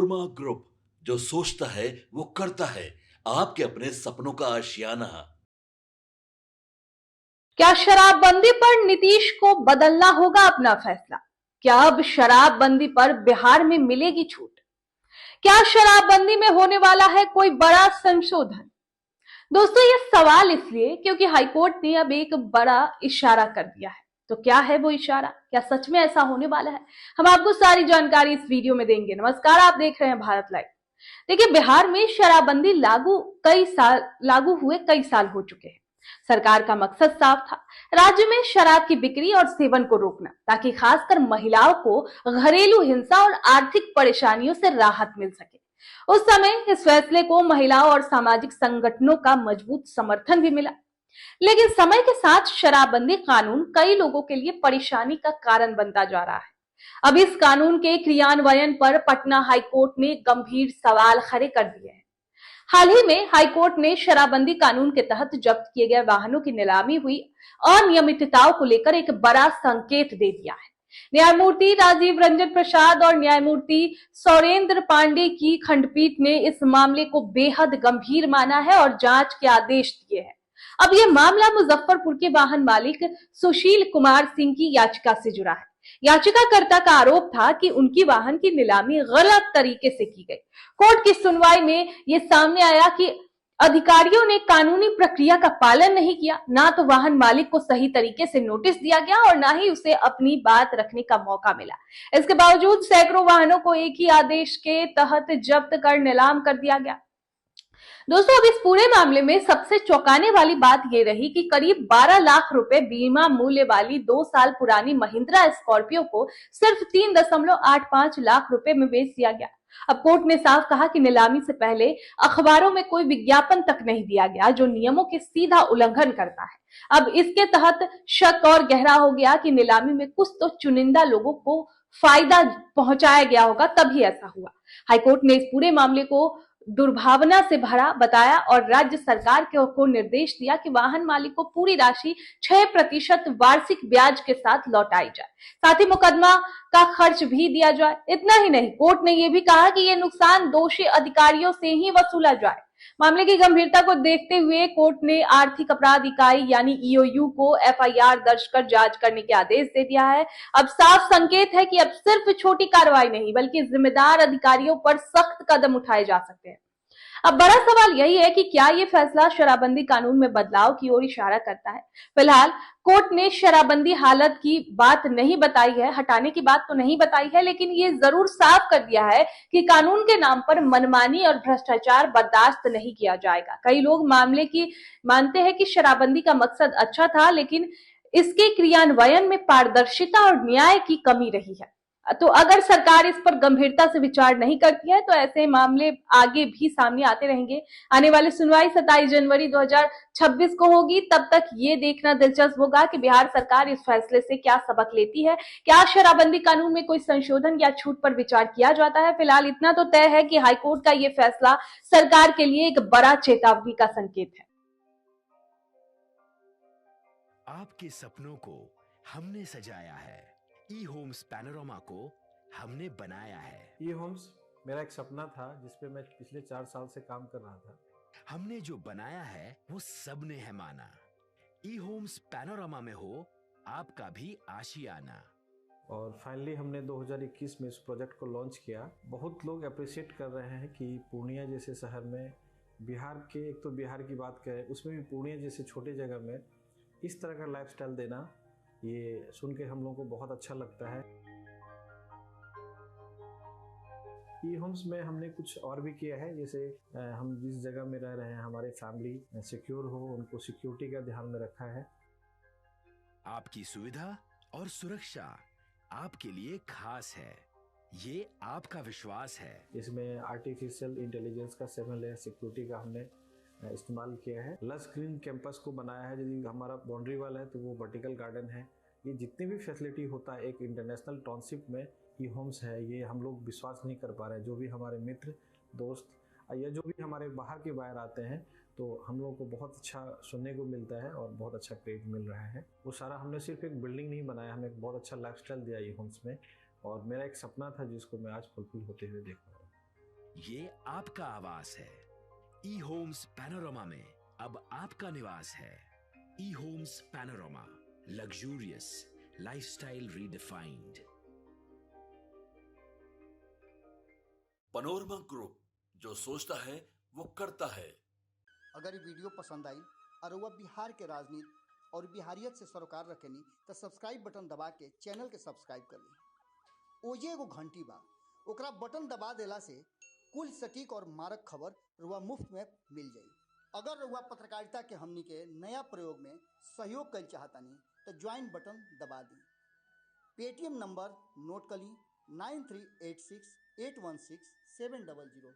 Manorama group, जो सोचता है वो करता है। आपके अपने सपनों का आशियाना। क्या शराबबंदी पर नीतीश को बदलना होगा अपना फैसला? क्या अब शराबबंदी पर बिहार में मिलेगी छूट? क्या शराबबंदी में होने वाला है कोई बड़ा संशोधन? दोस्तों, ये सवाल इसलिए क्योंकि हाईकोर्ट ने अब एक बड़ा इशारा कर दिया है। तो क्या है वो इशारा? क्या सच में ऐसा होने वाला है? हम आपको सारी जानकारी इस वीडियो में देंगे। नमस्कार, आप देख रहे हैं भारत लाइव। देखिए, बिहार में शराबबंदी लागू हुए कई साल हो चुके हैं। सरकार का मकसद साफ था, राज्य में शराब की बिक्री और सेवन को रोकना, ताकि खासकर महिलाओं को घरेलू हिंसा और आर्थिक परेशानियों से राहत मिल सके। उस समय इस फैसले को महिलाओं और सामाजिक संगठनों का मजबूत समर्थन भी मिला। लेकिन समय के साथ शराबबंदी कानून कई लोगों के लिए परेशानी का कारण बनता जा रहा है। अब इस कानून के क्रियान्वयन पर पटना हाईकोर्ट ने गंभीर सवाल खड़े कर दिए हैं। हाल ही में हाईकोर्ट ने शराबबंदी कानून के तहत जब्त किए गए वाहनों की नीलामी हुई अनियमितताओं को लेकर एक बड़ा संकेत दे दिया है। न्यायमूर्ति राजीव रंजन प्रसाद और न्यायमूर्ति सौरेंद्र पांडे की खंडपीठ ने इस मामले को बेहद गंभीर माना है और जांच के आदेश दिए हैं। अब यह मामला मुजफ्फरपुर के वाहन मालिक सुशील कुमार सिंह की याचिका से जुड़ा है। याचिकाकर्ता का आरोप था कि उनकी वाहन की नीलामी गलत तरीके से की गई। कोर्ट की सुनवाई में यह सामने आया कि अधिकारियों ने कानूनी प्रक्रिया का पालन नहीं किया। ना तो वाहन मालिक को सही तरीके से नोटिस दिया गया और ना ही उसे अपनी बात रखने का मौका मिला। इसके बावजूद सैकड़ों वाहनों को एक ही आदेश के तहत जब्त कर नीलाम कर दिया गया। दोस्तों, अब इस पूरे मामले में सबसे चौंकाने वाली बात यह रही कि करीब 12 लाख रुपए बीमा मूल्य वाली 2 साल पुरानी महिंद्रा स्कॉर्पियो को सिर्फ 3.85 लाख रुपए में बेच दिया गया। अब कोर्ट ने साफ कहा कि नीलामी से पहले अखबारों में कोई विज्ञापन तक नहीं दिया गया, जो नियमों के सीधा उल्लंघन करता है। अब इसके तहत शक और गहरा हो गया कि नीलामी में कुछ तो चुनिंदा लोगों को फायदा पहुंचाया गया होगा, तभी ऐसा हुआ। हाईकोर्ट ने इस पूरे मामले को दुर्भावना से भरा बताया और राज्य सरकार को निर्देश दिया कि वाहन मालिक को पूरी राशि 6% वार्षिक ब्याज के साथ लौटाई जाए। साथ ही मुकदमा का खर्च भी दिया जाए। इतना ही नहीं, कोर्ट ने यह भी कहा कि यह नुकसान दोषी अधिकारियों से ही वसूला जाए। मामले की गंभीरता को देखते हुए कोर्ट ने आर्थिक अपराध इकाई यानी ईओयू को एफआईआर दर्ज कर जांच करने के आदेश दे दिया है। अब साफ संकेत है कि अब सिर्फ छोटी कार्रवाई नहीं बल्कि जिम्मेदार अधिकारियों पर सख्त कदम उठाए जा सकते हैं। अब बड़ा सवाल यही है कि क्या ये फैसला शराबबंदी कानून में बदलाव की ओर इशारा करता है? फिलहाल कोर्ट ने शराबबंदी हालत की बात नहीं बताई है, हटाने की बात तो नहीं बताई है, लेकिन ये जरूर साफ कर दिया है कि कानून के नाम पर मनमानी और भ्रष्टाचार बर्दाश्त नहीं किया जाएगा। कई लोग मामले की मानते हैं कि शराबबंदी का मकसद अच्छा था, लेकिन इसके क्रियान्वयन में पारदर्शिता और न्याय की कमी रही है। तो अगर सरकार इस पर गंभीरता से विचार नहीं करती है तो ऐसे मामले आगे भी सामने आते रहेंगे। आने वाली सुनवाई 27 जनवरी 2026 को होगी। तब तक ये देखना दिलचस्प होगा कि बिहार सरकार इस फैसले से क्या सबक लेती है। क्या शराबबंदी कानून में कोई संशोधन या छूट पर विचार किया जाता है? फिलहाल इतना तो तय है कि हाईकोर्ट का ये फैसला सरकार के लिए एक बड़ा चेतावनी का संकेत है। आपके सपनों को हमने सजाया है, ई होम्स पैनोरमा को हमने बनाया है। ई होम्स मेरा एक सपना था जिस पे मैं पिछले 4 साल से काम कर रहा था। हमने जो बनाया है वो सबने है माना। ई होम्स पैनोरमा में हो आपका भी आशियाना। और फाइनली हमने 2021 में इस प्रोजेक्ट को लॉन्च किया। बहुत लोग अप्रिशिएट कर रहे हैं कि पूर्णिया जैसे शहर में बिहार के, एक तो बिहार की बात करें उसमें भी पूर्णिया जैसे छोटे जगह में इस तरह का लाइफस्टाइल देना, ये सुन के हम लोगों को बहुत अच्छा लगता है। ई होम्स में हमने कुछ और भी किया है, जैसे हम जिस जगह में रह रहे हैं हमारे फैमिली सिक्योर हो, उनको सिक्योरिटी का ध्यान में रखा है। आपकी सुविधा और सुरक्षा आपके लिए खास है, ये आपका विश्वास है। इसमें आर्टिफिशियल इंटेलिजेंस का 7 लेयर सिक्योरिटी का हमने इस्तेमाल किया है। लस ग्रीन कैंपस को बनाया है। यदि हमारा बाउंड्री वाल है तो वो वर्टिकल गार्डन है। ये जितनी भी फैसिलिटी होता है एक इंटरनेशनल टाउनशिप में ई होम्स है, ये हम लोग विश्वास नहीं कर पा रहे हैं। जो भी हमारे मित्र दोस्त या जो भी हमारे बाहर के बाहर आते हैं तो हम लोगों को बहुत अच्छा सुनने को मिलता है और बहुत अच्छा क्रेडिट मिल रहा है। वो सारा हमने सिर्फ एक बिल्डिंग नहीं बनाया, हमें एक बहुत अच्छा लाइफस्टाइल दिया ई होम्स में, और मेरा एक सपना था जिसको मैं आज फुलफिल होते हुए देख रहा हूँ। ये आपका आवास है। ई होम्स पैनोरामा में अब आपका निवास है। E Homes Panorama, luxurious lifestyle redefined. Panorama Group, जो सोचता है वो करता है। अगर ये वीडियो पसंद आई और वह बिहार के राजनीति और बिहारियत से सरोकार रखेनी तो सब्सक्राइब बटन दबा के चैनल के सब्सक्राइब कर ली। ओजे एगो घंटी बा, ओकरा बटन दबा देला से कुल सटीक और मारक खबर रुआ मुफ्त में मिल जाई। अगर रुआ पत्रकारिता के हमनी के नया प्रयोग में सहयोग कर चाहतानी तो ज्वाइन बटन दबा दी। पेटीएम नंबर नोट कर ली 9386816700।